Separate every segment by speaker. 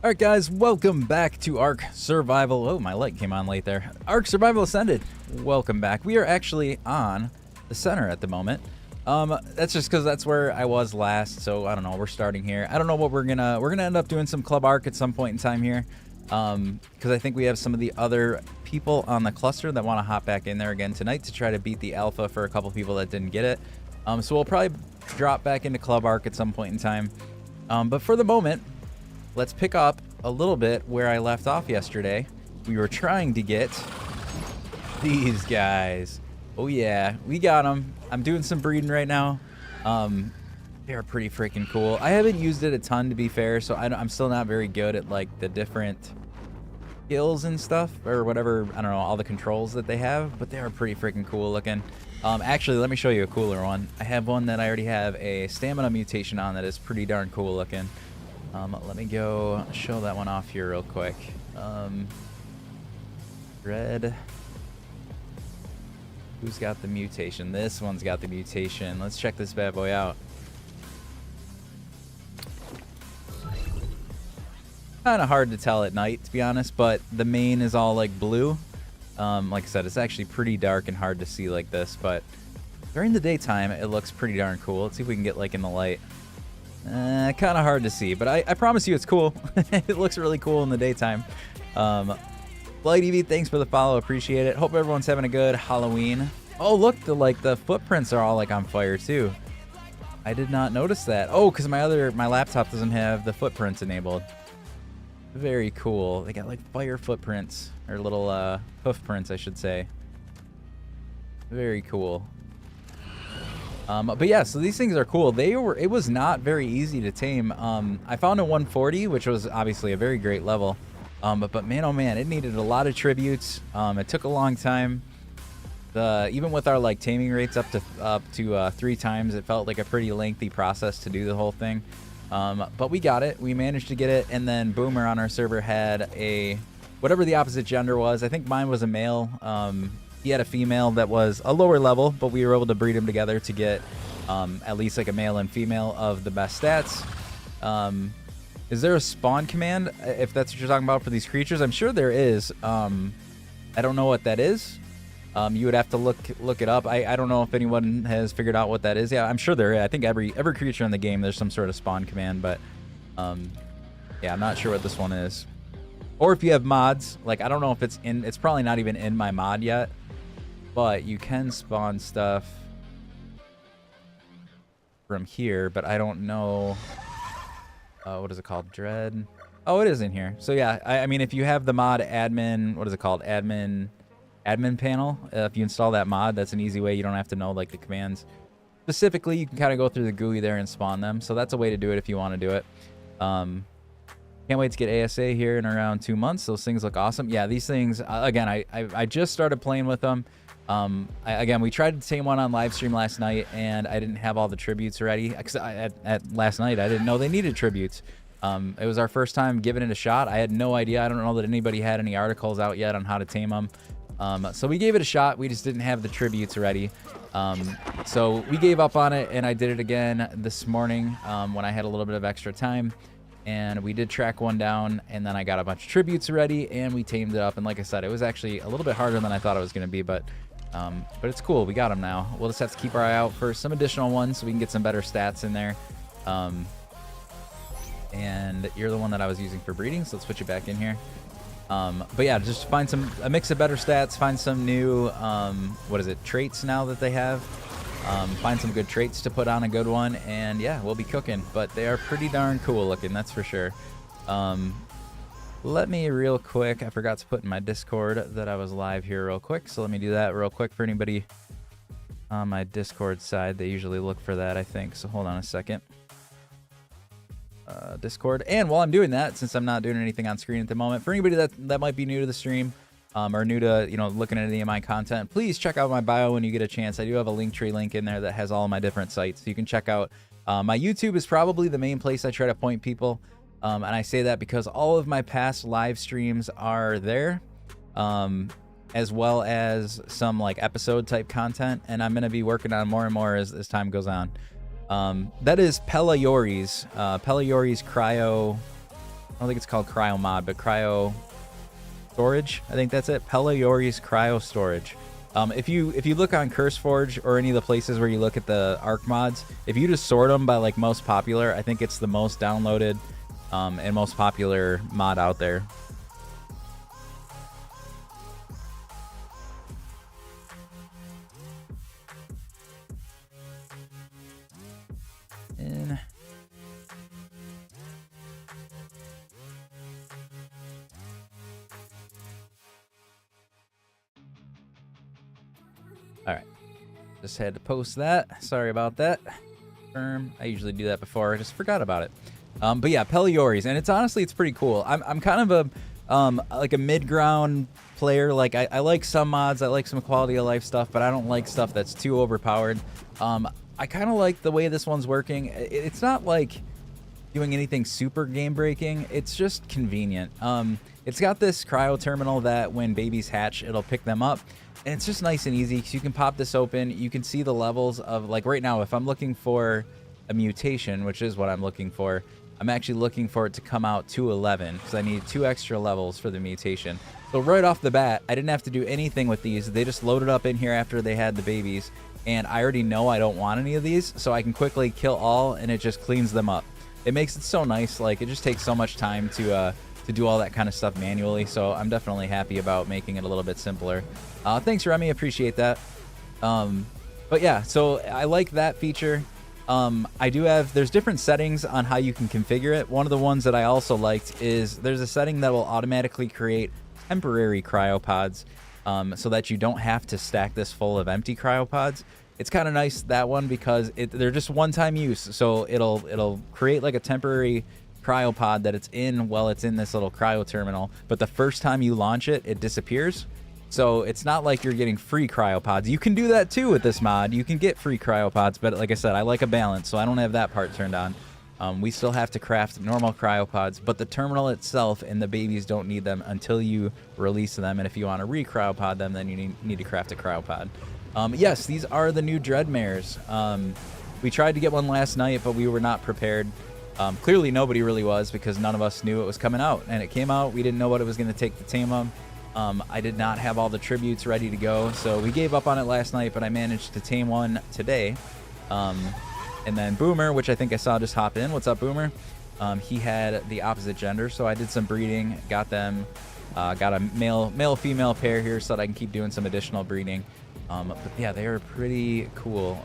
Speaker 1: All right, guys, welcome back to Ark Survival. Oh, my light came on late there. Ark Survival Ascended. Welcome back. We are actually on the center at the moment. That's just because that's where I was last. So I don't know. We're starting here. I don't know what we're gonna end up doing some Club Ark at some point in time here. Because I think we have some of the other people on the cluster that want to hop back in there again tonight to try to beat the alpha for a couple people that didn't get it. So we'll probably drop back into Club Ark at some point in time. But for the moment, let's pick up a little bit where I left off yesterday. We were trying to get these guys. Oh yeah, we got them. I'm doing some breeding right now. They're pretty freaking cool. I haven't used it a ton, to be fair, so I'm still not very good at like the different skills and stuff, or whatever, I don't know, all the controls that they have, but they are pretty freaking cool looking. Actually, let me show you a cooler one. I have one that I already have a stamina mutation on that is pretty darn cool looking. Let me go show that one off here real quick. Red. Who's got the mutation? This one's got the mutation. Let's check this bad boy out. Kind of hard to tell at night, to be honest, but the mane is all like blue. Like I said, it's actually pretty dark and hard to see like this, but during the daytime, it looks pretty darn cool. Let's see if we can get like in the light. Kind of hard to see, but I promise you it's cool. It looks really cool in the daytime. Blight EV, thanks for the follow. Appreciate it. Hope everyone's having a good Halloween. Oh, look, the footprints are all like on fire too. I did not notice that. Oh, because my laptop doesn't have the footprints enabled. Very cool. They got like fire footprints, or little hoof prints, I should say. Very cool. But yeah, so these things are cool. It was not very easy to tame. I found a 140, which was obviously a very great level. But man, oh man, it needed a lot of tributes. It took a long time. Even with our like taming rates up to 3 times, it felt like a pretty lengthy process to do the whole thing. But we got it. We managed to get it, and then Boomer on our server had whatever the opposite gender was. I think mine was a male. He had a female that was a lower level, but we were able to breed them together to get at least like a male and female of the best stats. Is there a spawn command, if that's what you're talking about, for these creatures? I'm sure there is. I don't know what that is. You would have to look it up. I don't know if anyone has figured out what that is. Yeah, I'm sure there is. I think every creature in the game, there's some sort of spawn command, but yeah, I'm not sure what this one is. Or if you have mods, like I don't know if it's probably not even in my mod yet. But you can spawn stuff from here, but I don't know. What is it called? Dread? Oh, it is in here. So yeah, I mean, if you have the mod admin, what is it called? Admin panel. If you install that mod, that's an easy way. You don't have to know like the commands. Specifically, you can kind of go through the GUI there and spawn them. So that's a way to do it if you want to do it. Can't wait to get ASA here in around 2 months. Those things look awesome. Yeah, these things, again, I just started playing with them. Again, we tried to tame one on live stream last night, and I didn't have all the tributes ready. Because at last night, I didn't know they needed tributes. It was our first time giving it a shot. I had no idea. I don't know that anybody had any articles out yet on how to tame them. So we gave it a shot. We just didn't have the tributes ready. So we gave up on it, and I did it again this morning when I had a little bit of extra time. And we did track one down, and then I got a bunch of tributes ready, and we tamed it up. And like I said, it was actually a little bit harder than I thought it was going to be, but it's cool. We got them now. We'll just have to keep our eye out for some additional ones so we can get some better stats in there. And you're the one that I was using for breeding, so let's put you back in here. But yeah, just find a mix of better stats, find some new, traits now that they have. Find some good traits to put on a good one, and yeah, we'll be cooking. But they are pretty darn cool looking, that's for sure. Let me real quick, I forgot to put in my Discord that I was live here real quick, so let me do that real quick for anybody on my Discord side. They usually look for that, I think, so hold on a second. Discord. And while I'm doing that, since I'm not doing anything on screen at the moment, for anybody that might be new to the stream, or new to, looking at any of my content, please check out my bio when you get a chance. I do have a Linktree link in there that has all my different sites. So you can check out, my YouTube is probably the main place I try to point people. And I say that because all of my past live streams are there, as well as some like episode type content. And I'm going to be working on more and more as time goes on. That is Pellayori's Cryo I don't think it's called cryo mod, but cryo storage. I think that's it. Pelliori's cryo storage. If you look on CurseForge or any of the places where you look at the Arc mods, if you just sort them by like most popular, I think it's the most downloaded and most popular mod out there. And all right, just had to post that. Sorry about that. I usually do that before. I just forgot about it. But yeah, Pelliori's, and it's honestly, it's pretty cool. I'm kind of a like a mid-ground player. Like I like some mods, I like some quality of life stuff, but I don't like stuff that's too overpowered. I kind of like the way this one's working. It's not like doing anything super game breaking. It's just convenient. It's got this cryo terminal that when babies hatch, it'll pick them up. And it's just nice and easy because you can pop this open. You can see the levels of, like right now, if I'm looking for a mutation, which is what I'm looking for, I'm actually looking for it to come out to 11 because I need 2 extra levels for the mutation. So right off the bat, I didn't have to do anything with these. They just loaded up in here after they had the babies. And I already know I don't want any of these, so I can quickly kill all and it just cleans them up. It makes it so nice. Like, it just takes so much time to do all that kind of stuff manually. So I'm definitely happy about making it a little bit simpler. Thanks, Remy. Appreciate that. But yeah, so I like that feature. I do have, there's different settings on how you can configure it. One of the ones that I also liked is there's a setting that will automatically create temporary cryopods so that you don't have to stack this full of empty cryopods. It's kind of nice, that one, because they're just one-time use. So it'll create like a temporary cryopod that it's in while it's in this little cryo terminal. But the first time you launch it, it disappears. So it's not like you're getting free cryopods. You can do that too with this mod. You can get free cryopods, but like I said, I like a balance, so I don't have that part turned on. We still have to craft normal cryopods, but the terminal itself and the babies don't need them until you release them. And if you want to re-cryopod them, then you need to craft a cryopod. Yes, these are the new Dreadmares. We tried to get one last night, but we were not prepared. Clearly nobody really was, because none of us knew it was coming out. And it came out, we didn't know what it was going to take to tame them. I did not have all the tributes ready to go, so we gave up on it last night, but I managed to tame one today. And then Boomer, which I think I saw just hop in. What's up, Boomer? He had the opposite gender, so I did some breeding, got them, got a male-female pair here so that I can keep doing some additional breeding. But yeah, they are pretty cool.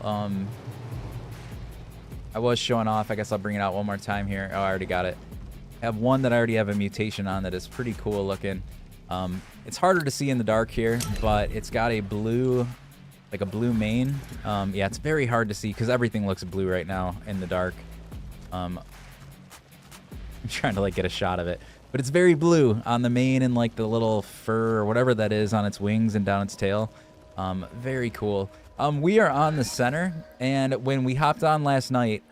Speaker 1: I was showing off. I guess I'll bring it out one more time here. Oh, I already got it. I have one that I already have a mutation on that is pretty cool looking. It's harder to see in the dark here, but it's got a blue, like a blue mane. Yeah, it's very hard to see because everything looks blue right now in the dark. I'm trying to like get a shot of it, but it's very blue on the mane and like the little fur or whatever that is on its wings and down its tail. Very cool. We are on the center, and when we hopped on last night,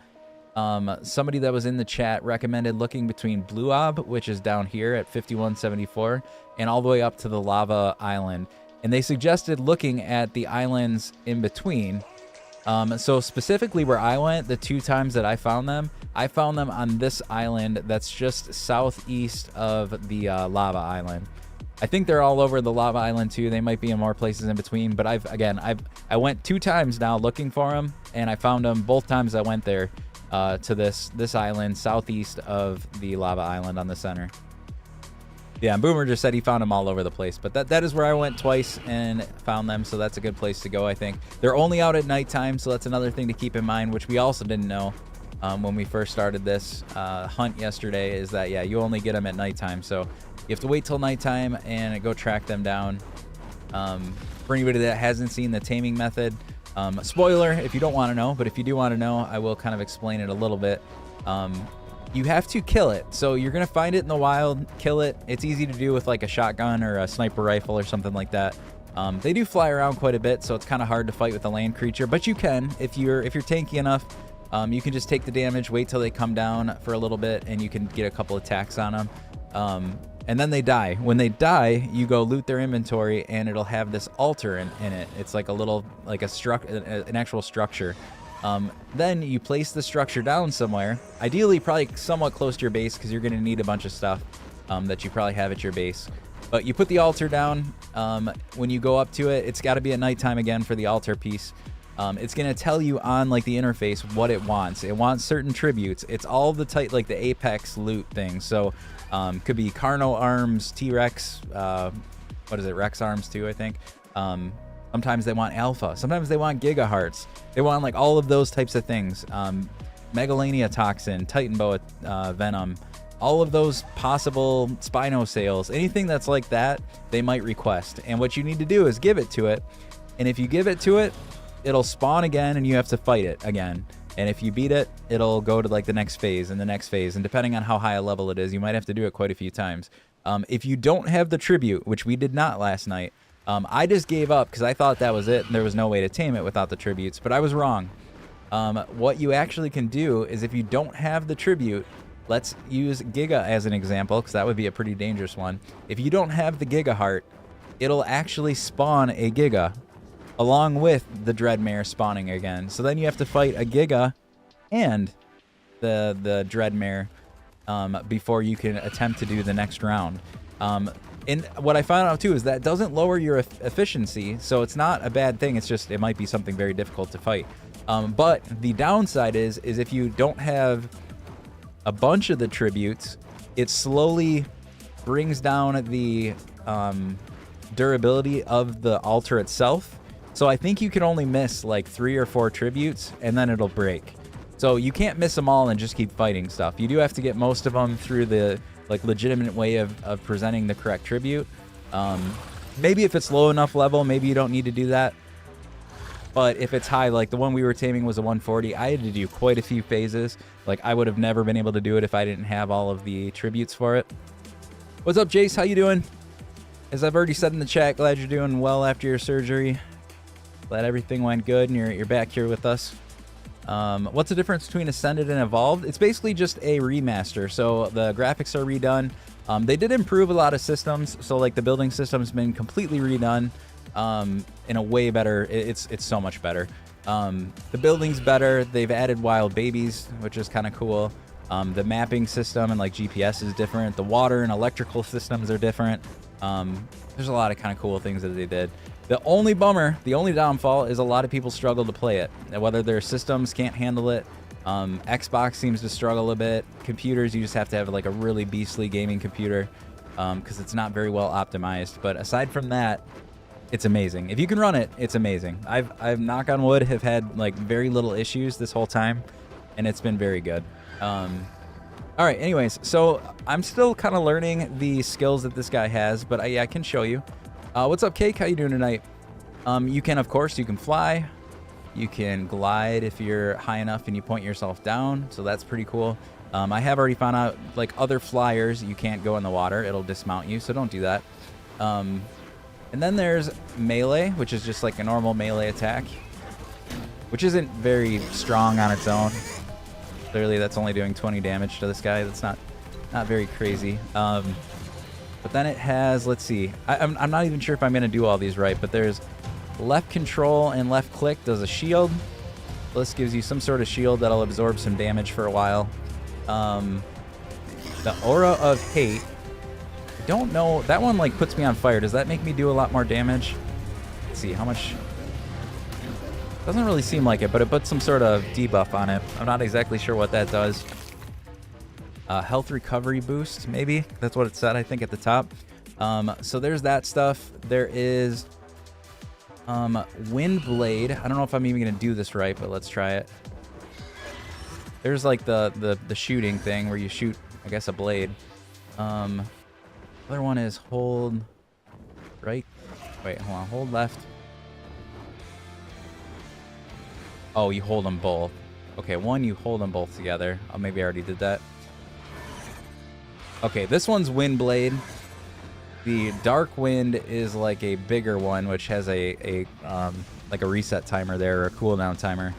Speaker 1: somebody that was in the chat recommended looking between Blue Ob, which is down here at 5174, and all the way up to the Lava Island. And they suggested looking at the islands in between. So specifically where I went, the 2 times that I found them on this island that's just southeast of the Lava Island. I think they're all over the Lava Island too. They might be in more places in between, but I went 2 times now looking for them, and I found them both times I went there. To this island southeast of the Lava Island on the center. Yeah, and Boomer just said he found them all over the place, but that is where I went twice and found them, so that's a good place to go, I think. They're only out at nighttime, so that's another thing to keep in mind, which we also didn't know when we first started this hunt yesterday, is that, yeah, you only get them at nighttime, so you have to wait till nighttime and go track them down. For anybody that hasn't seen the taming method, spoiler if you don't want to know, but if you do want to know, I will kind of explain it a little bit. You have to kill it. So you're going to find it in the wild, kill it. It's easy to do with like a shotgun or a sniper rifle or something like that. They do fly around quite a bit, so it's kind of hard to fight with a land creature, but you can. If you're tanky enough, you can just take the damage, wait till they come down for a little bit, and you can get a couple attacks on them. And then they die. When they die, you go loot their inventory, and it'll have this altar in it. It's like a little, like an actual structure. Then you place the structure down somewhere, ideally probably somewhat close to your base because you're going to need a bunch of stuff that you probably have at your base. But you put the altar down. When you go up to it, it's got to be at nighttime again for the altar piece. It's going to tell you on like the interface what it wants. It wants certain tributes. It's all the type, like the Apex loot things. So could be Carno arms, T-Rex, what is it, Rex arms too, I think. Sometimes they want alpha. Sometimes they want gigahearts. They want like all of those types of things. Megalania toxin, Titan boa venom, all of those possible Spinosails, anything that's like that, they might request. And what you need to do is give it to it. And if you give it to it, it'll spawn again and you have to fight it again. And if you beat it, it'll go to like the next phase and the next phase. And depending on how high a level it is, you might have to do it quite a few times. If you don't have the tribute, which we did not last night, I just gave up because I thought that was it and there was no way to tame it without the tributes, but I was wrong. What you actually can do is if you don't have the tribute, let's use Giga as an example because that would be a pretty dangerous one. If you don't have the Giga Heart, it'll actually spawn a Giga along with the Dreadmare spawning again. So then you have to fight a Giga and the Dreadmare before you can attempt to do the next round. And what I found out too is that doesn't lower your efficiency, so it's not a bad thing. It's just it might be something very difficult to fight. But the downside is if you don't have a bunch of the tributes, it slowly brings down the durability of the altar itself. So I think you can only miss like 3 or 4 tributes and then it'll break. So you can't miss them all and just keep fighting stuff. You do have to get most of them through the like legitimate way of presenting the correct tribute. Maybe if it's low enough level, maybe you don't need to do that. But if it's high, like the one we were taming was a 140, I had to do quite a few phases. Like I would have never been able to do it if I didn't have all of the tributes for it. What's up, Jace? How you doing? As I've already said in the chat, glad you're doing well after your surgery. Glad everything went good and you're back here with us. What's the difference between Ascended and Evolved? It's basically just a remaster. So the graphics are redone. They did improve a lot of systems. So like the building system's been completely redone in a way better. It's so much better. The building's better. They've added wild babies, which is kind of cool. The mapping system and like GPS is different. The water and electrical systems are different. There's a lot of kind of cool things that they did. The only bummer, the only downfall is a lot of people struggle to play it. Whether their systems can't handle it, Xbox seems to struggle a bit. Computers, you just have to have like a really beastly gaming computer because it's not very well optimized. But aside from that, it's amazing. If you can run it, it's amazing. I've knock on wood, have had like very little issues this whole time, and it's been very good. All right, anyways, so I'm still kind of learning the skills that this guy has, but I can show you. What's up, Cake? How you doing tonight? You can, of course, you can fly. You can glide if you're high enough and you point yourself down, so that's pretty cool. I have already found out, like other flyers, you can't go in the water. It'll dismount you, so don't do that. And then there's melee, which is just like a normal melee attack, which isn't very strong on its own. Clearly, that's only doing 20 damage to this guy. That's not very crazy. But then it has, let's see, I'm not even sure if I'm going to do all these right, but there's left control and left click does a shield. This gives you some sort of shield that'll absorb some damage for a while. The Aura of Hate, I don't know, that one like puts me on fire. Does that make me do a lot more damage? Let's see, how much? Doesn't really seem like it, but it puts some sort of debuff on it. I'm not exactly sure what that does. Health recovery boost, maybe? That's what it said, I think, at the top. So there's that stuff. There is Wind Blade. I don't know if I'm even going to do this right, but let's try it. There's like the shooting thing where you shoot, I guess, a blade. Other one is hold right. Wait, hold on. Hold left. Oh, you hold them both. Okay, one, you hold them both together. Oh, maybe I already did that. Okay, this one's Wind Blade. The Dark Wind is like a bigger one, which has like a reset timer there, or a cooldown timer.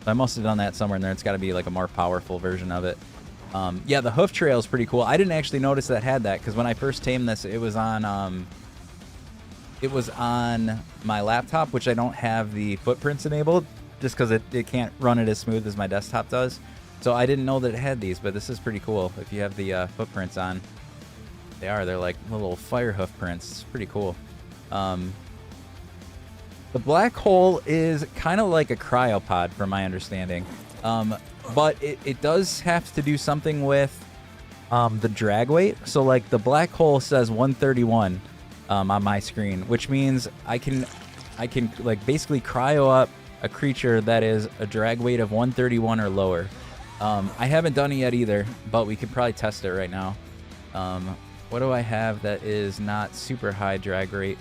Speaker 1: So I must have done that somewhere in there. It's got to be like a more powerful version of it. Yeah, the Hoof Trail is pretty cool. I didn't actually notice that had that, because when I first tamed this, it was on my laptop, which I don't have the footprints enabled. just because it can't run it as smooth as my desktop does. So I didn't know that it had these, but this is pretty cool. If you have the footprints on, they're like little fire hoof prints. It's pretty cool. The black hole is kind of like a cryopod from my understanding, but it does have to do something with the drag weight. So like the black hole says 131 on my screen, which means I can like basically cryo up a creature that is a drag weight of 131 or lower. I haven't done it yet either, but we could probably test it right now. What do I have that is not super high drag weight?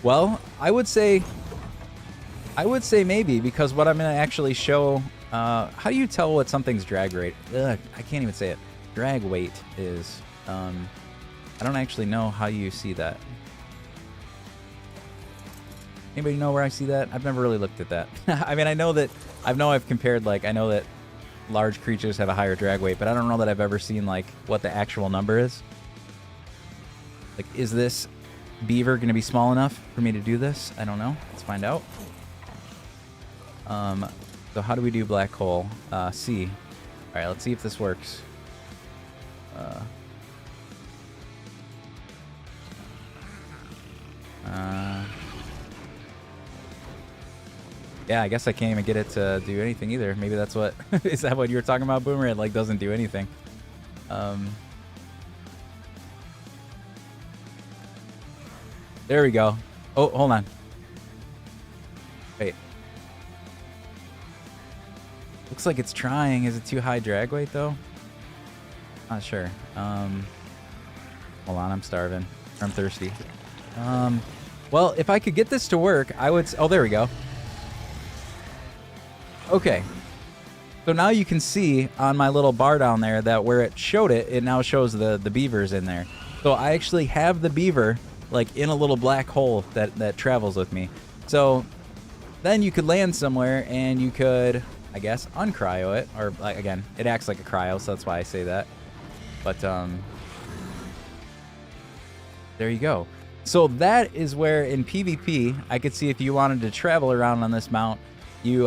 Speaker 1: Well, I would say maybe, because what I'm going to actually show, how do you tell what something's drag rate? I can't even say it. Drag weight is, I don't actually know how you see that. Anybody know where I see that? I've never really looked at that. I mean, I know I've compared, like, I know that large creatures have a higher drag weight, but I don't know that I've ever seen, like, what the actual number is. Like, is this beaver going to be small enough for me to do this? I don't know. Let's find out. So how do we do black hole? C. All right, let's see if this works. Yeah, I guess I can't even get it to do anything either. Maybe that's what... Is that what you were talking about, Boomer? It, like, doesn't do anything. There we go. Oh, hold on. Wait. Looks like it's trying. Is it too high drag weight, though? Not sure. Hold on, I'm starving. I'm thirsty. Well, if I could get this to work, I would... Oh, there we go. Okay. So now you can see on my little bar down there that where it showed it, it now shows the beavers in there. So I actually have the beaver, like, in a little black hole that travels with me. So then you could land somewhere and you could, I guess, uncryo it. Or, like, again, it acts like a cryo, so that's why I say that. But, there you go. So that is where in PvP, I could see if you wanted to travel around on this mount, you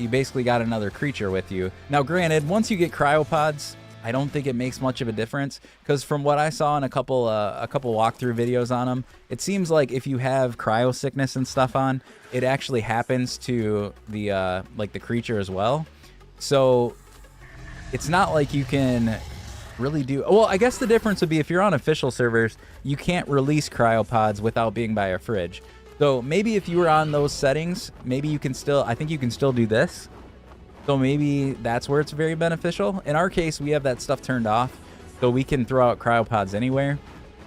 Speaker 1: basically got another creature with you. Now, granted, once you get cryopods, I don't think it makes much of a difference, because from what I saw in a couple walkthrough videos on them, it seems like if you have cryo sickness and stuff on, it actually happens to the like the creature as well. So it's not like you can really do... Well, I guess the difference would be if you're on official servers, you can't release cryopods without being by a fridge. So maybe if you were on those settings, maybe you can still... I think you can still do this. So maybe that's where it's very beneficial. In our case, we have that stuff turned off, so we can throw out cryopods anywhere.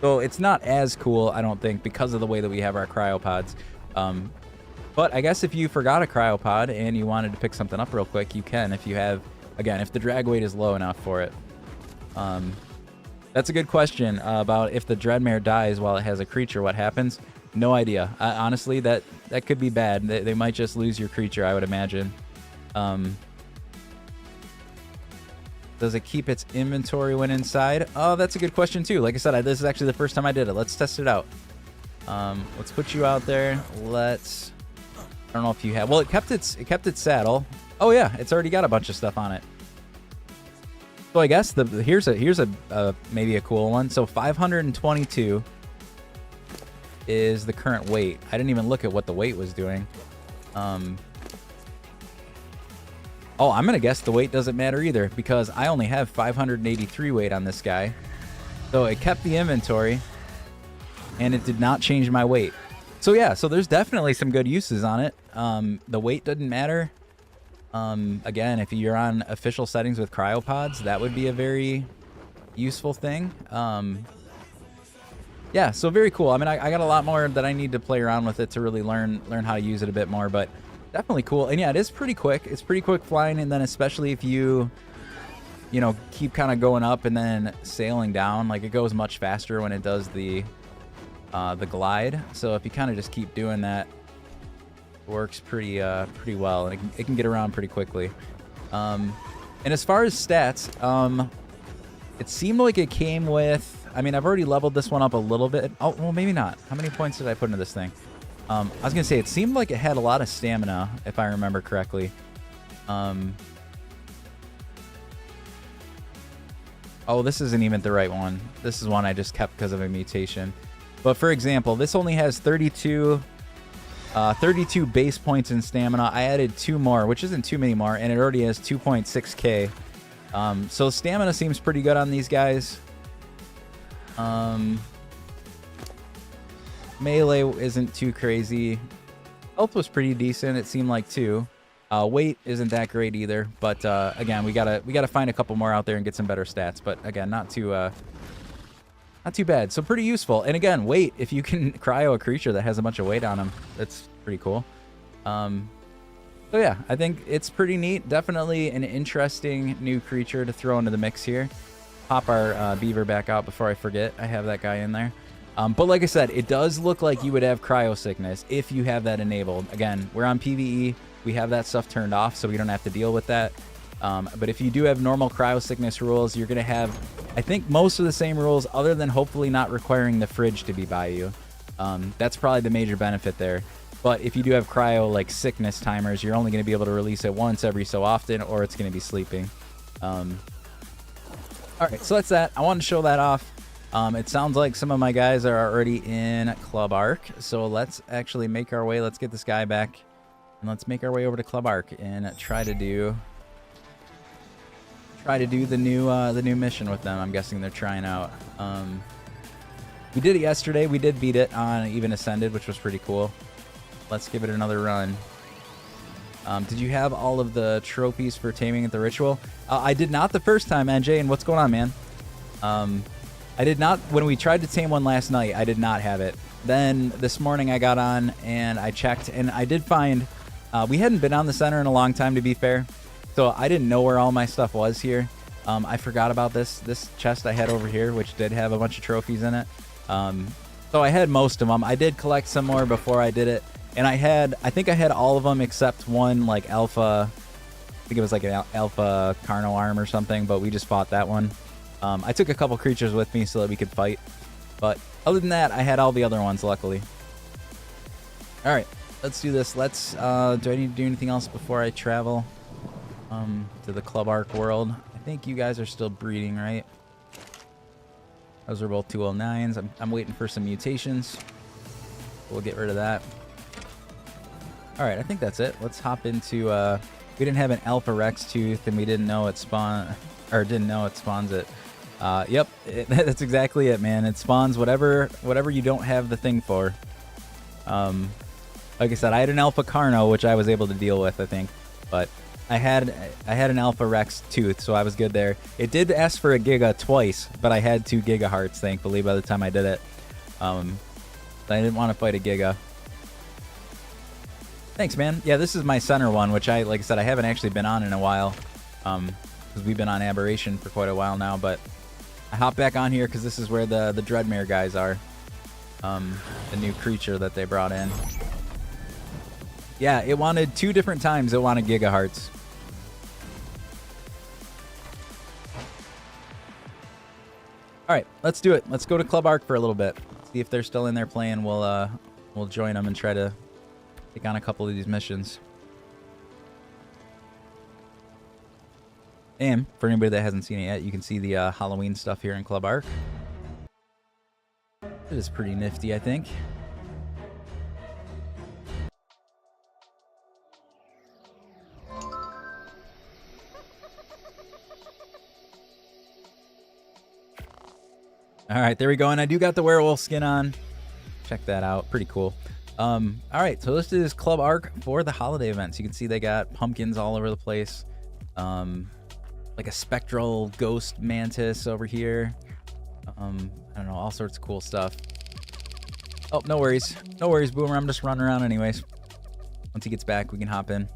Speaker 1: So it's not as cool, I don't think, because of the way that we have our cryopods. But I guess if you forgot a cryopod and you wanted to pick something up real quick, you can if you have... Again, if the drag weight is low enough for it. That's a good question about if the Dreadmare dies while it has a creature, what happens? No idea. Honestly, that could be bad. They might just lose your creature, I would imagine. Does it keep its inventory when inside? Oh, that's a good question too. Like I said, this is actually the first time I did it. Let's test it out. Let's put you out there. Let's... I don't know if you have... Well, it kept its saddle. Oh yeah, it's already got a bunch of stuff on it. So I guess here's a maybe a cool one. So 522 is the current weight. I didn't even look at what the weight was doing. Oh, I'm gonna guess the weight doesn't matter either, because I only have 583 weight on this guy. So it kept the inventory, and it did not change my weight. So yeah, so there's definitely some good uses on it. The weight doesn't matter. Again, if you're on official settings with cryopods, that would be a very useful thing. Yeah, so very cool. I mean, I got a lot more that I need to play around with it to really learn how to use it a bit more, but definitely cool. And yeah, it is pretty quick. It's pretty quick flying, and then especially if you know, keep kind of going up and then sailing down, like it goes much faster when it does the glide. So if you kind of just keep doing that, it works pretty well, and it can get around pretty quickly. And as far as stats, it seemed like it came with... I mean, I've already leveled this one up a little bit. Oh, well, maybe not. How many points did I put into this thing? I was gonna say it seemed like it had a lot of stamina, if I remember correctly. Oh, this isn't even the right one. This is one I just kept because of a mutation. But for example, this only has 32 base points in stamina. I added 2 more, which isn't too many more, and it already has 2.6k. So stamina seems pretty good on these guys. Melee isn't too crazy. Health was pretty decent, it seemed like, too. Weight isn't that great either, but again, we gotta find a couple more out there and get some better stats. But again, not too bad. So pretty useful. And again, weight, if you can cryo a creature that has a bunch of weight on him, that's pretty cool. So yeah, I think it's pretty neat. Definitely an interesting new creature to throw into the mix here. Pop our beaver back out before I forget. I have that guy in there. But like I said, it does look like you would have cryo sickness if you have that enabled. Again, we're on PvE. We have that stuff turned off, so we don't have to deal with that. But if you do have normal cryo sickness rules, you're going to have, I think, most of the same rules, other than hopefully not requiring the fridge to be by you. That's probably the major benefit there. But if you do have cryo, like, sickness timers, you're only going to be able to release it once every so often, or it's going to be sleeping. All right, so that's that. I wanted to show that off. It sounds like some of my guys are already in Club Arc, so let's actually make our way. Let's get this guy back, and let's make our way over to Club Arc and try to do the new mission with them. I'm guessing they're trying out. We did it yesterday. We did beat it on Even Ascended, which was pretty cool. Let's give it another run. Did you have all of the trophies for taming at the ritual? I did not the first time, NJ, and what's going on, man? I did not, when we tried to tame one last night, I did not have it. Then this morning I got on and I checked, and I did find, we hadn't been on the center in a long time, to be fair, so I didn't know where all my stuff was here. I forgot about this chest I had over here, which did have a bunch of trophies in it. So I had most of them. I did collect some more before I did it, and I think I had all of them except one, like, alpha, I think it was like an alpha Carno arm or something, but we just fought that one. I took a couple creatures with me so that we could fight. But other than that, I had all the other ones, luckily. Alright, let's do this. Do I need to do anything else before I travel to the Club Arc world? I think you guys are still breeding, right? Those are both 209s. I'm waiting for some mutations. We'll get rid of that. Alright, I think that's it. Let's hop into... we didn't have an Alpha Rex Tooth, and we didn't know it spawns it. Yep, that's exactly it, man. It spawns whatever you don't have the thing for. Like I said, I had an Alpha Carno, which I was able to deal with, I think. But I had an Alpha Rex Tooth, so I was good there. It did ask for a Giga twice, but I had 2 Giga Hearts, thankfully, by the time I did it. I didn't want to fight a Giga. Thanks, man. Yeah, this is my center one, which like I said, I haven't actually been on in a while. Because we've been on Aberration for quite a while now, but I hopped back on here because this is where the Dreadmere guys are. The new creature that they brought in. Yeah, it wanted 2 different times. It wanted Giga Hearts. All right, let's do it. Let's go to Club Arc for a little bit. See if they're still in there playing. We'll join them and try to take on a couple of these missions. And for anybody that hasn't seen it yet, you can see the Halloween stuff here in Club Arc. It is pretty nifty, I think. All right, there we go. And I do got the werewolf skin on. Check that out. Pretty cool. All right, so this is Club Arc for the holiday events. You can see they got pumpkins all over the place. Like a spectral ghost mantis over here. I don't know, all sorts of cool stuff. Oh, no worries. No worries, Boomer. I'm just running around anyways. Once he gets back, we can hop in.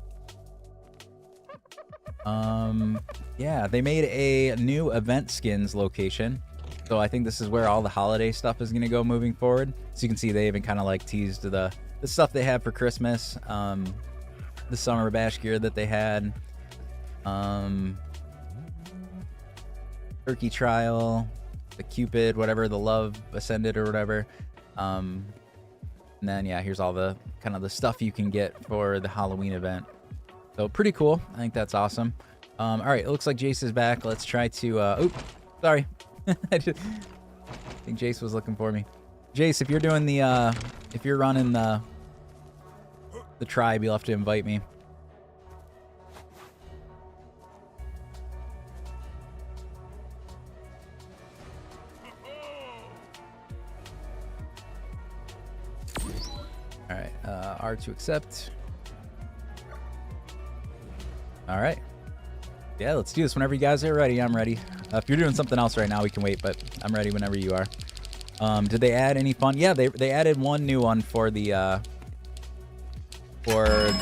Speaker 1: Yeah, they made a new event skins location. So I think this is where all the holiday stuff is going to go moving forward. So you can see they even kind of like teased the stuff they had for Christmas. The Summer Bash gear that they had. Turkey Trial, the Cupid, whatever, the Love Ascended or whatever. And then, yeah, here's all the kind of the stuff you can get for the Halloween event. So pretty cool. I think that's awesome. All right, it looks like Jace is back. Let's try to... Oop, sorry. I think Jace was looking for me. Jace, if you're doing the... if you're running the tribe, you'll have to invite me. All right, R to accept. All right. Yeah, let's do this whenever you guys are ready. I'm ready. If you're doing something else right now, we can wait, but I'm ready whenever you are. Did they add any fun? Yeah, they added one new one for the whatever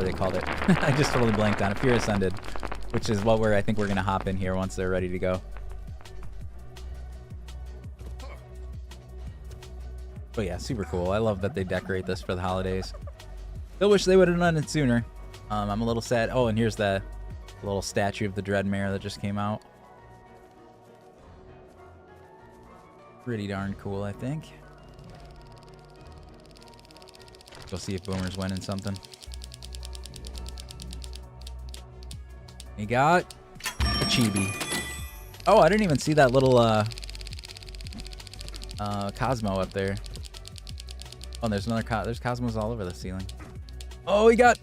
Speaker 1: they called it. I just totally blanked on it. Fear Ascended, which is what I think we're gonna hop in here once they're ready to go. But yeah, super cool. I love that they decorate this for the holidays. Still wish they would have done it sooner. I'm a little sad. Oh, and here's the little statue of the Dreadmare that just came out. Pretty darn cool, I think. Go see if Boomer's winning something. He got a chibi. Oh, I didn't even see that little Cosmo up there. Oh, there's another there's Cosmos all over the ceiling. Oh, he got...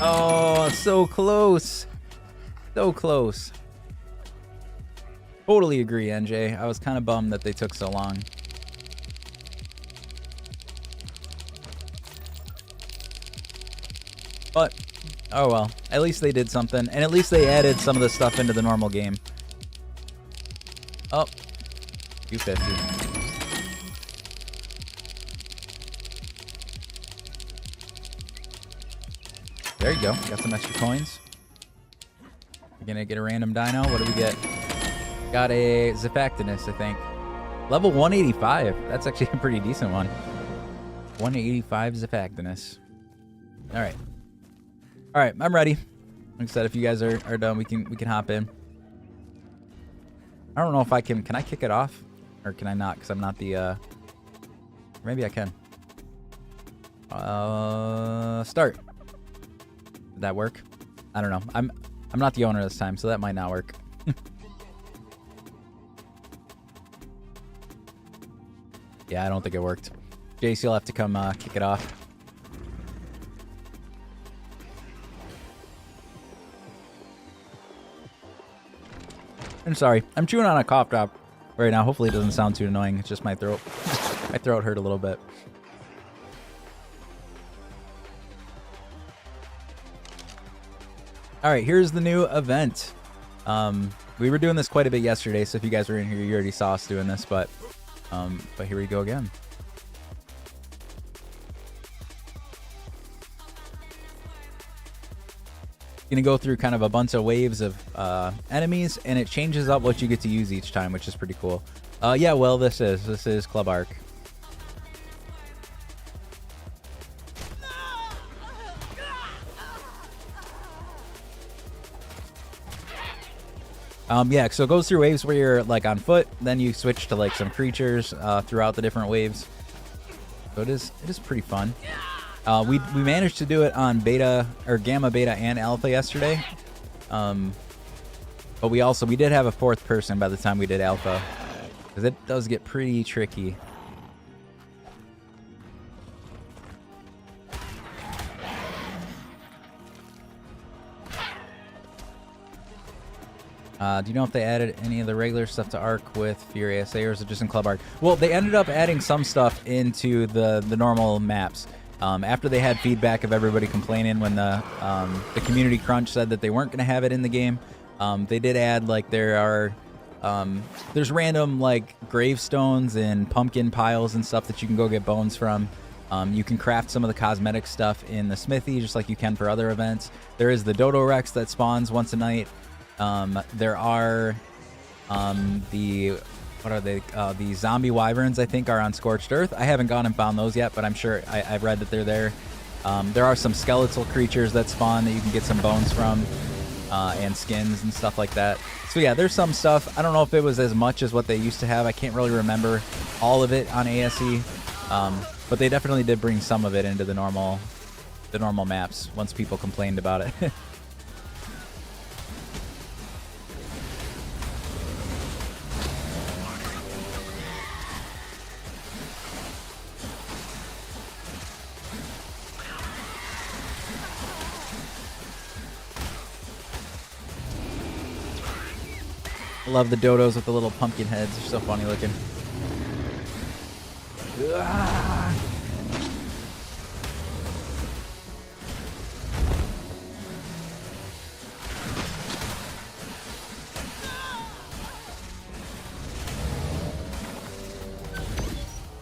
Speaker 1: Oh, so close. So close. Totally agree, NJ. I was kind of bummed that they took so long. But, oh well. At least they did something. And at least they added some of the stuff into the normal game. Oh. 250. There you go. Got some extra coins. We're gonna get a random dino. What do we get? Got a Zepactinus, I think. Level 185. That's actually a pretty decent one. 185 Zepactinus. Alright. Alright, I'm ready. Like I said, if you guys are done, we can hop in. I don't know if I can I kick it off? Or can I not? Because I'm not the maybe I can. Start. Did that work? I don't know. I'm not the owner this time, so that might not work. Yeah, I don't think it worked. Jace, you'll have to come kick it off. I'm sorry. I'm chewing on a cough drop right now. Hopefully it doesn't sound too annoying. It's just my throat. My throat hurt a little bit. All right, here's the new event. We were doing this quite a bit yesterday, so if you guys were in here, you already saw us doing this, but here we go again. Gonna go through kind of a bunch of waves of enemies, and it changes up what you get to use each time, which is pretty cool. Yeah, well, this is Club Ark. Yeah, so it goes through waves where you're like on foot, then you switch to like some creatures throughout the different waves. So it is pretty fun. We managed to do it on beta or gamma, beta, and alpha yesterday. But we did have a fourth person by the time we did alpha, because it does get pretty tricky. Do you know if they added any of the regular stuff to Ark with Fury ASA, or is it just in Club Ark? Well, they ended up adding some stuff into the normal maps. After they had feedback of everybody complaining when the community crunch said that they weren't going to have it in the game, they did add, like, there's random, like, gravestones and pumpkin piles and stuff that you can go get bones from. You can craft some of the cosmetic stuff in the smithy, just like you can for other events. There is the Dodo Rex that spawns once a night. There are the zombie wyverns, I think, are on Scorched Earth. I haven't gone and found those yet, but I'm sure I've read that they're there. There are some skeletal creatures that spawn that you can get some bones from, and skins and stuff like that. So yeah, there's some stuff. I don't know if it was as much as what they used to have. I can't really remember all of it on ASE. But they definitely did bring some of it into the normal maps once people complained about it. I love the dodos with the little pumpkin heads. They're so funny looking. Ah.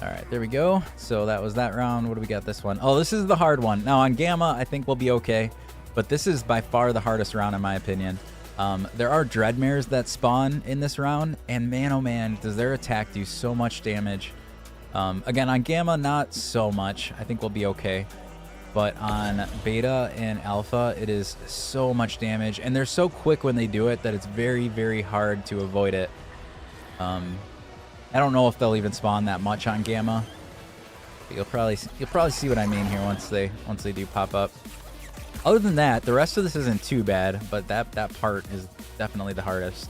Speaker 1: Alright, there we go. So that was that round. What do we got this one? Oh, this is the hard one. Now on Gamma, I think we'll be okay. But this is by far the hardest round in my opinion. There are Dreadmares that spawn in this round, and man, oh man, does their attack do so much damage. Again, on Gamma, not so much. I think we'll be okay. But on Beta and Alpha, it is so much damage, and they're so quick when they do it that it's very, very hard to avoid it. I don't know if they'll even spawn that much on Gamma. But you'll probably see what I mean here once they do pop up. Other than that, the rest of this isn't too bad, but that part is definitely the hardest.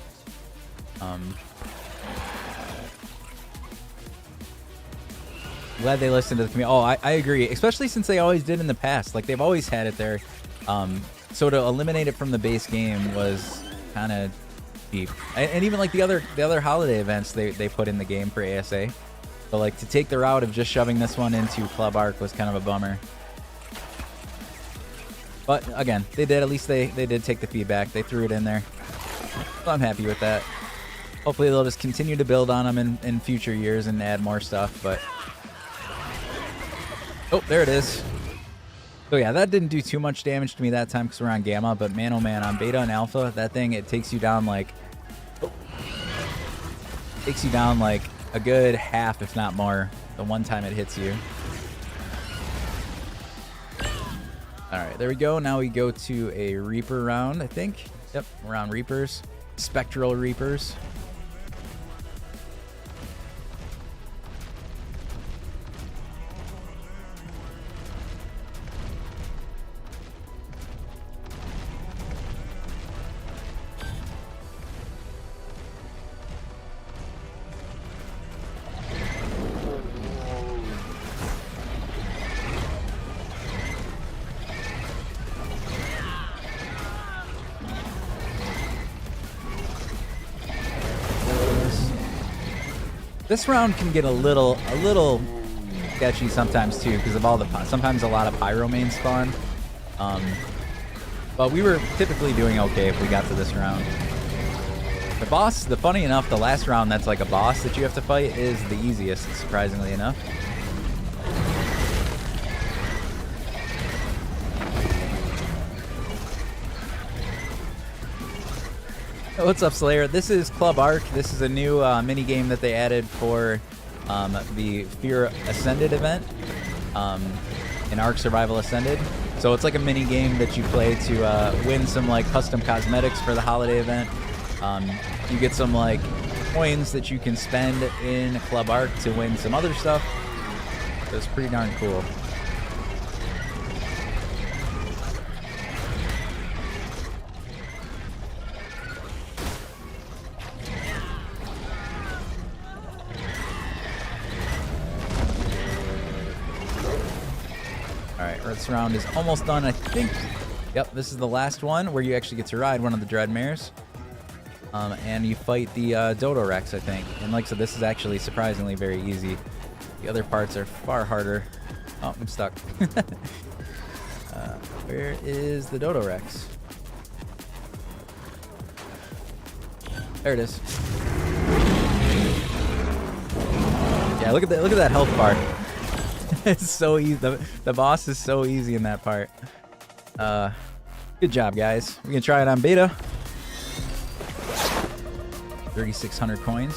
Speaker 1: Glad they listened to the community. Oh, I agree, especially since they always did in the past. Like, they've always had it there. So to eliminate it from the base game was kind of cheap. And even like the other holiday events they put in the game for ASA. But like to take the route of just shoving this one into Club Arc was kind of a bummer. But again, they did. At least they did take the feedback. They threw it in there. So I'm happy with that. Hopefully they'll just continue to build on them in future years and add more stuff. But oh, there it is. So yeah, that didn't do too much damage to me that time because we're on Gamma. But man, oh man, on Beta and Alpha, that thing, it takes you down like a good half, if not more, the one time it hits you. All right, there we go. Now we go to a Reaper round, I think. Yep, we're on Reapers. Spectral Reapers. This round can get a little sketchy sometimes too because of all the sometimes a lot of pyro main spawn. But we were typically doing okay if we got to this round. The boss, funny enough, the last round that's like a boss that you have to fight is the easiest, surprisingly enough. What's up, Slayer? This is Club Arc. This is a new mini game that they added for the Fear Ascended event in Ark Survival Ascended. So it's like a mini game that you play to win some like custom cosmetics for the holiday event. You get some like coins that you can spend in Club Arc to win some other stuff. So it's pretty darn cool. This round is almost done, I think. Yep, this is the last one where you actually get to ride one of the Dreadmares. And you fight the Dodo Rex, I think. And like I said, this is actually surprisingly very easy. The other parts are far harder. Oh, I'm stuck. Where is the Dodo Rex? There it is. Yeah, look at that health bar. It's so easy. The boss is so easy in that part. Good job, guys. We can try it on Beta. 3,600 coins.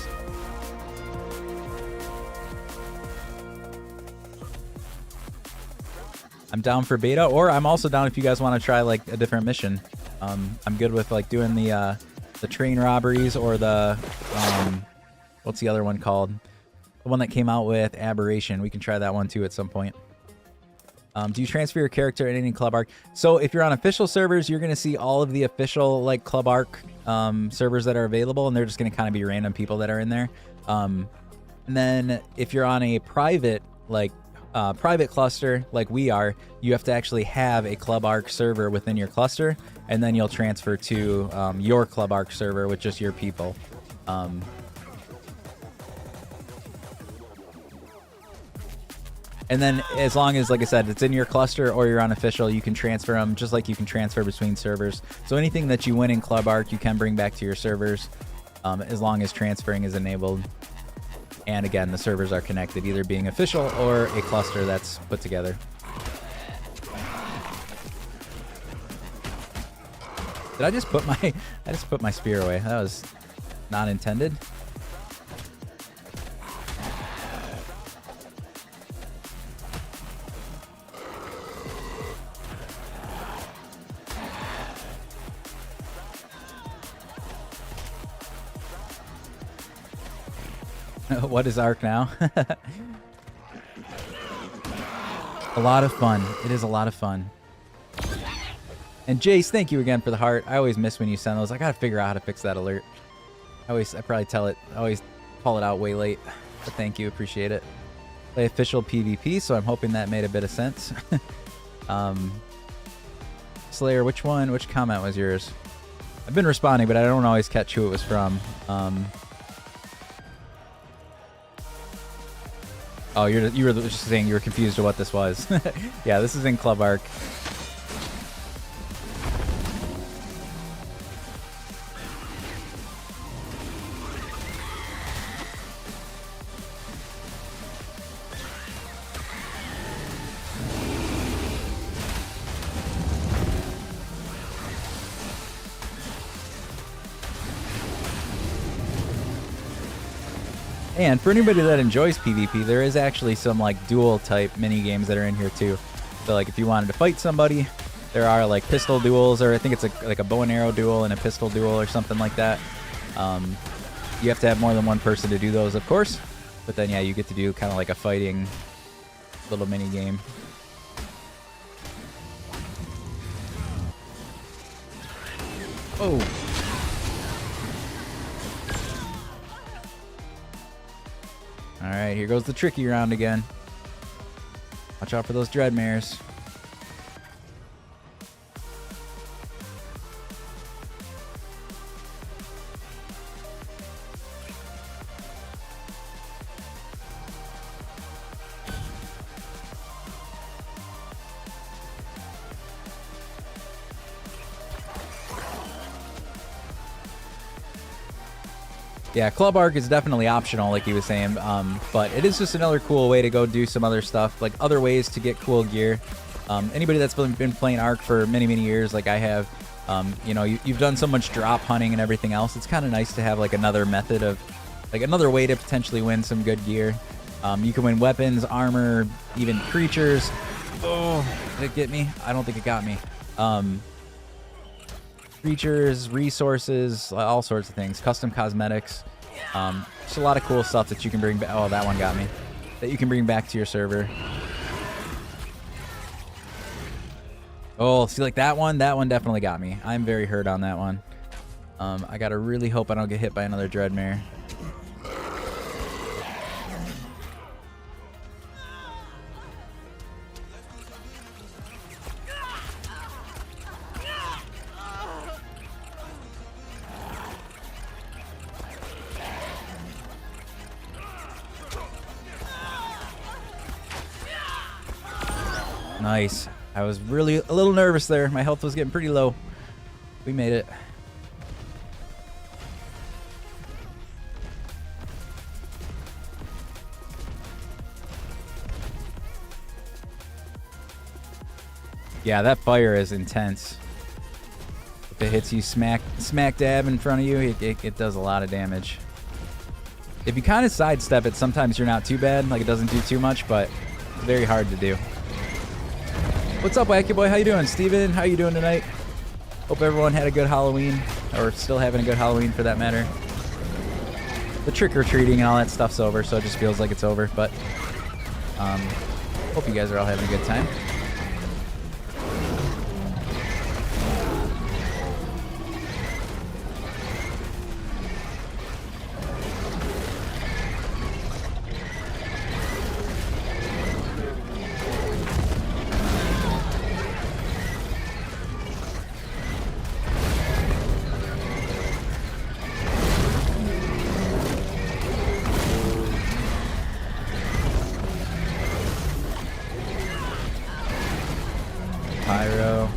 Speaker 1: I'm down for Beta, or I'm also down if you guys want to try like a different mission. I'm good with like doing the train robberies or the what's the other one called? The one that came out with Aberration. We can try that one too at some point. Do you transfer your character in any Club Arc? So if you're on official servers, you're going to see all of the official like Club Arc servers that are available, and they're just going to kind of be random people that are in there. And then if you're on a private private cluster like we are, you have to actually have a Club Arc server within your cluster, and then you'll transfer to your Club Arc server with just your people. And then as long as, like I said, it's in your cluster or you're unofficial, you can transfer them just like you can transfer between servers. So anything that you win in Club Arc, you can bring back to your servers as long as transferring is enabled. And again, the servers are connected, either being official or a cluster that's put together. Did I just put my spear away? That was not intended. What is Arc now? A lot of fun. It is a lot of fun. And Jace, thank you again for the heart. I always miss when you send those. I gotta figure out how to fix that alert. I always call it out way late. But thank you, appreciate it. Play official PvP, so I'm hoping that made a bit of sense. Slayer, which comment was yours? I've been responding, but I don't always catch who it was from. Oh, you were just saying you were confused of what this was. Yeah, this is in Club Arc. And for anybody that enjoys PvP, there is actually some like duel type mini games that are in here too. So like if you wanted to fight somebody, there are like pistol duels, or I think it's like a bow and arrow duel and a pistol duel or something like that. You have to have more than one person to do those, of course. But then yeah, you get to do kind of like a fighting little mini game. Oh. Alright, here goes the tricky round again. Watch out for those Dreadmares. Yeah, Club Arc is definitely optional, like he was saying, but it is just another cool way to go do some other stuff, like other ways to get cool gear. Anybody that's been playing Arc for many, many years, like I have, you know, you've done so much drop hunting and everything else. It's kind of nice to have like another method of, like another way to potentially win some good gear. You can win weapons, armor, even creatures. Oh, did it get me? I don't think it got me. Creatures, resources, all sorts of things, custom cosmetics. Just a lot of cool stuff that you can bring back. Oh, that one got me. That you can bring back to your server. Oh, see, like that one definitely got me. I'm very hurt on that one. I gotta really hope I don't get hit by another Dreadmare. Nice. I was really a little nervous there. My health was getting pretty low. We made it. Yeah, that fire is intense. If it hits you smack dab in front of you, it does a lot of damage. If you kind of sidestep it, sometimes you're not too bad. Like, it doesn't do too much, but it's very hard to do. What's up, Wacky Boy? How you doing? Steven, how you doing tonight? Hope everyone had a good Halloween, or still having a good Halloween for that matter. the trick-or-treating and all that stuff's over, so it just feels like it's over. But hope you guys are all having a good time. Pyro.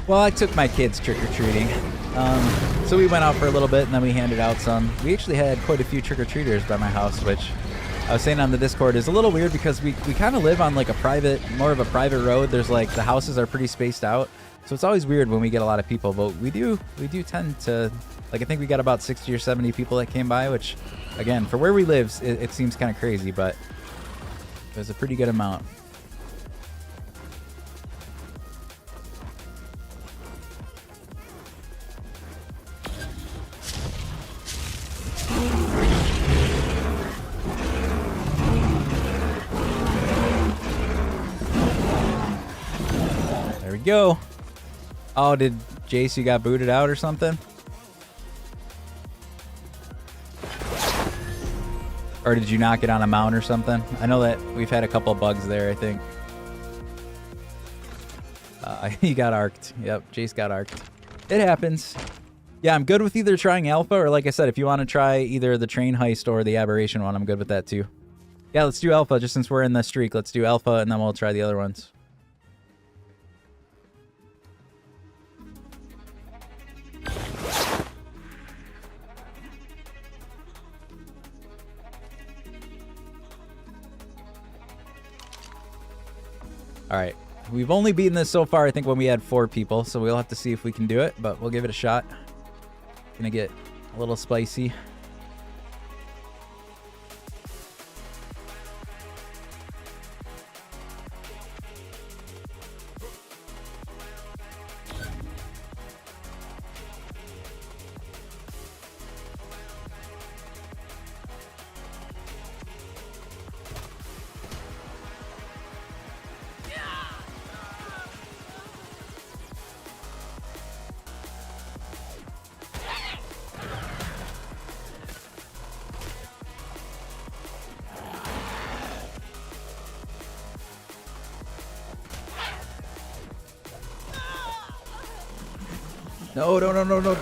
Speaker 1: Well, I took my kids trick-or-treating. So we went out for a little bit and then we handed out some. We actually had quite a few trick-or-treaters by my house, which I was saying on the Discord is a little weird because we kind of live on like a private, more of a private road. There's like, the houses are pretty spaced out. So it's always weird when we get a lot of people, but we do tend to, like, I think we got about 60 or 70 people that came by, which again, for where we live, it seems kind of crazy, but it was a pretty good amount. There we go. Oh, did Jace, you got booted out or something? Or did you knock it on a mount or something? I know that we've had a couple bugs there, I think. He got arced. Yep, Jace got arced. It happens. Yeah, I'm good with either trying Alpha or, like I said, if you want to try either the Train Heist or the Aberration one, I'm good with that too. Yeah, let's do Alpha, just since we're in the streak. Let's do Alpha, and then we'll try the other ones. All right, we've only beaten this so far, I think, when we had 4 people, so we'll have to see if we can do it, but we'll give it a shot. Gonna get a little spicy. No, no, no, no, no.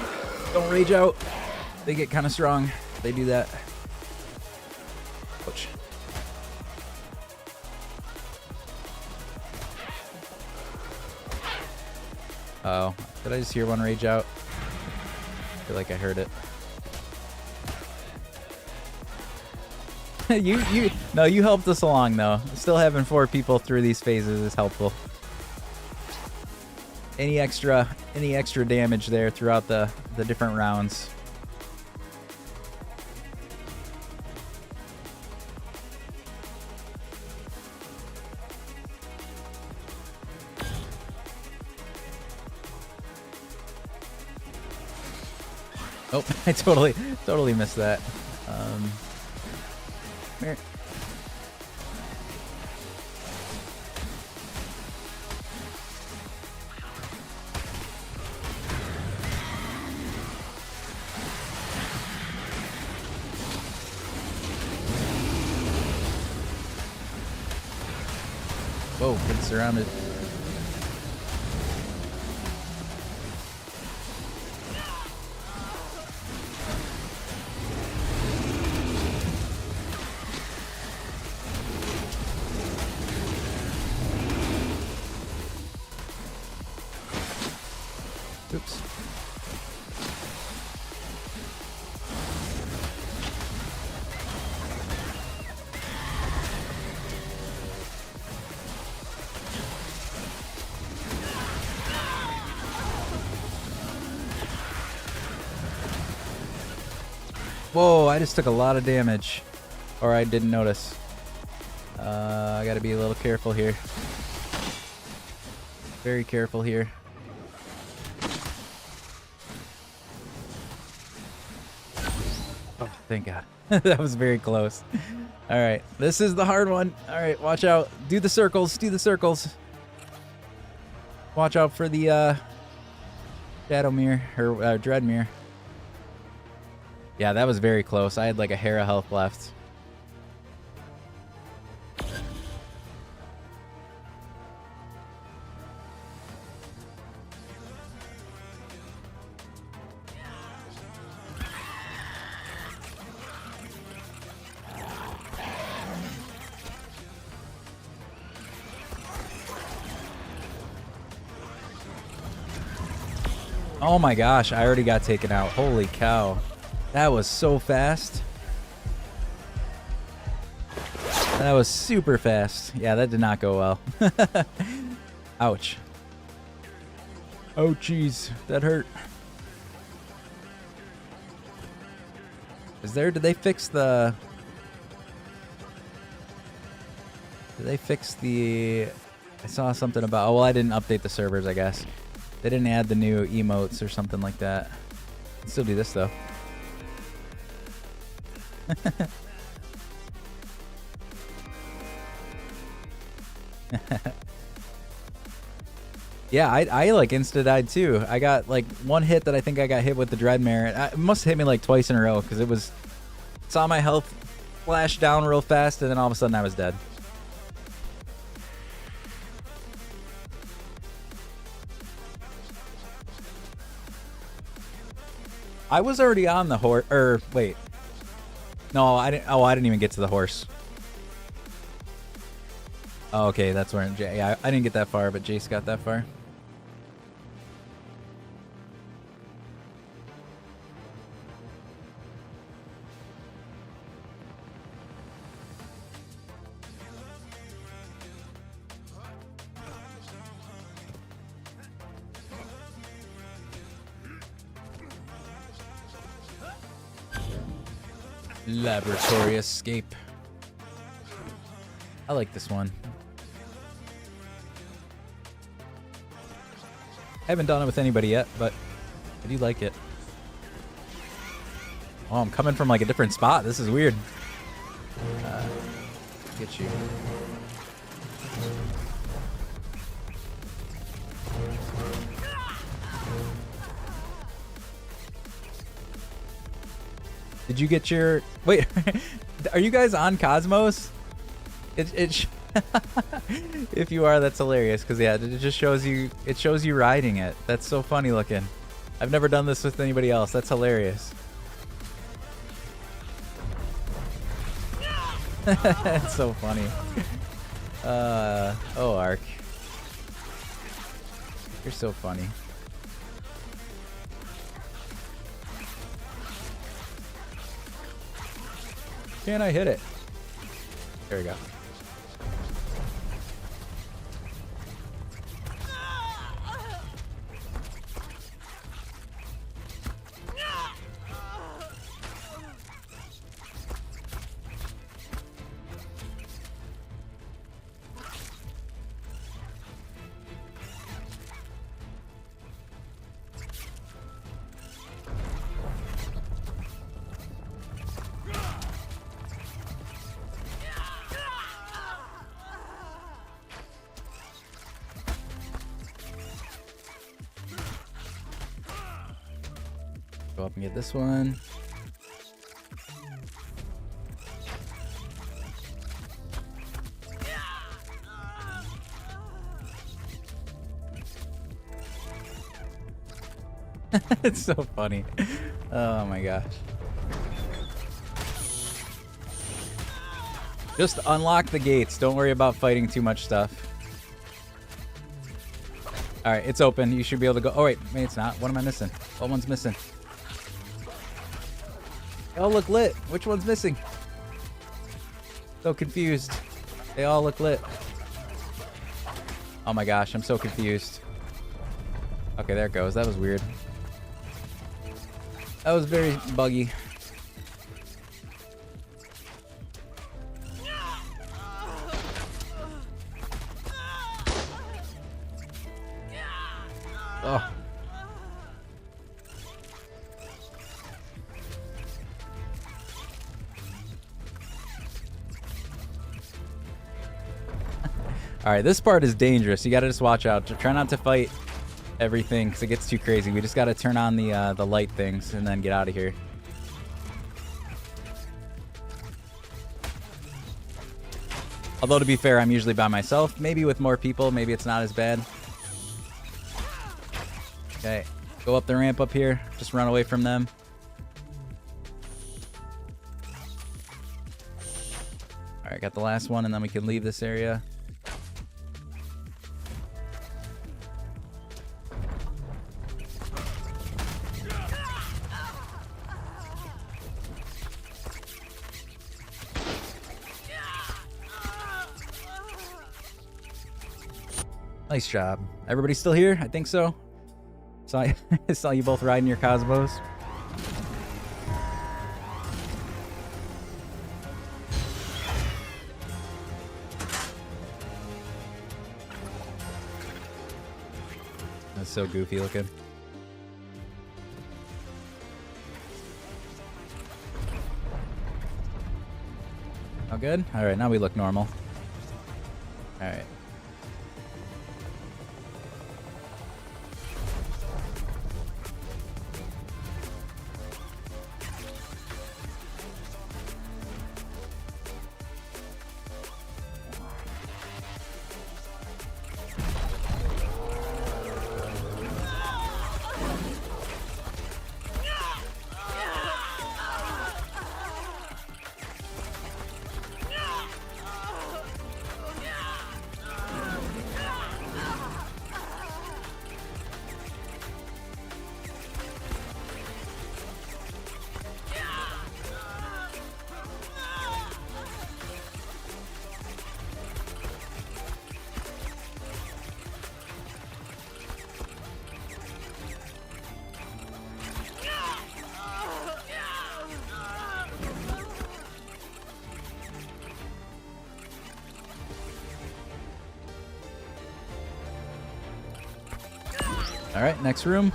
Speaker 1: Don't rage out. They get kind of strong. They do that. Ouch. Oh, did I just hear one rage out? I feel like I heard it. No, you helped us along though. Still having 4 people through these phases is helpful. Any extra damage there throughout the different rounds. Oh, I totally missed that. Here. Whoa, getting surrounded. Oops. Whoa, I just took a lot of damage. Or I didn't notice. I gotta be a little careful here. Very careful here. Oh, thank God. That was very close. All right, this is the hard one. All right, watch out. Do the circles. Do the circles. Watch out for the Shadowmere or Dreadmere. Yeah, that was very close. I had like a hair of health left. Oh my gosh, I already got taken out. Holy cow. That was so fast. That was super fast. Yeah, that did not go well. Ouch. Oh, jeez. That hurt. Did they fix the... Did they fix the... I saw something about... Oh, well, I didn't update the servers, I guess. They didn't add the new emotes or something like that. Can still do this, though. Yeah, I like insta-died too. I got like one hit that I think I got hit with the Dreadmere. It must have hit me like twice in a row because it was... Saw my health flash down real fast and then all of a sudden I was dead. I was already on the horse, or wait. No, I didn't. Oh, I didn't even get to the horse. Oh, okay, that's where yeah, I didn't get that far, but Jace got that far. Laboratory escape. I like this one. I haven't done it with anybody yet, but I do like it. Oh, I'm coming from like a different spot. This is weird. Get you. Did you get your... Wait, are you guys on Cosmos? If you are, that's hilarious, because yeah, it just shows you... It shows you riding it. That's so funny looking. I've never done this with anybody else. That's hilarious. That's so funny. Oh, Ark. You're so funny. Can I hit it? There we go. Go up and get this one. It's so funny. Oh my gosh. Just unlock the gates. Don't worry about fighting too much stuff. Alright, it's open. You should be able to go. Oh wait, maybe it's not. What am I missing? What one's missing? They all look lit. Which one's missing? So confused. They all look lit. Oh my gosh, I'm so confused. Okay, there it goes. That was weird. That was very buggy. Oh. All right, this part is dangerous. You got to just watch out. Try not to fight everything because it gets too crazy. We just got to turn on the light things and then get out of here. Although, to be fair, I'm usually by myself. Maybe with more people, maybe it's not as bad. Okay, go up the ramp up here. Just run away from them. All right, got the last one, and then we can leave this area. Nice job. Everybody still here? I think so. I saw you both riding your Cosmos. That's so goofy looking. All good? All right, now we look normal. All right. All right, next room.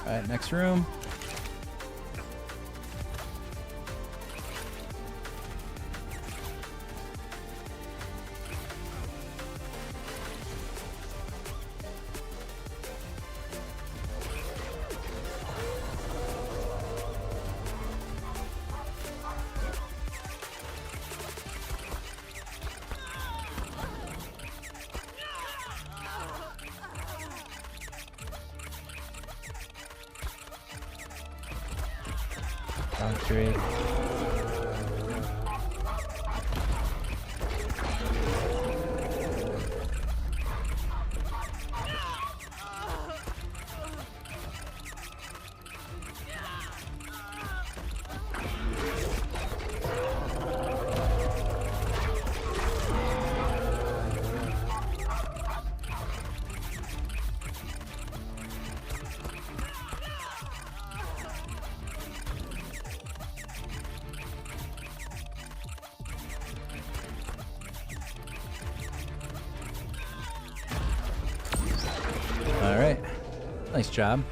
Speaker 1: All right, next room. Factory. All right, nice job.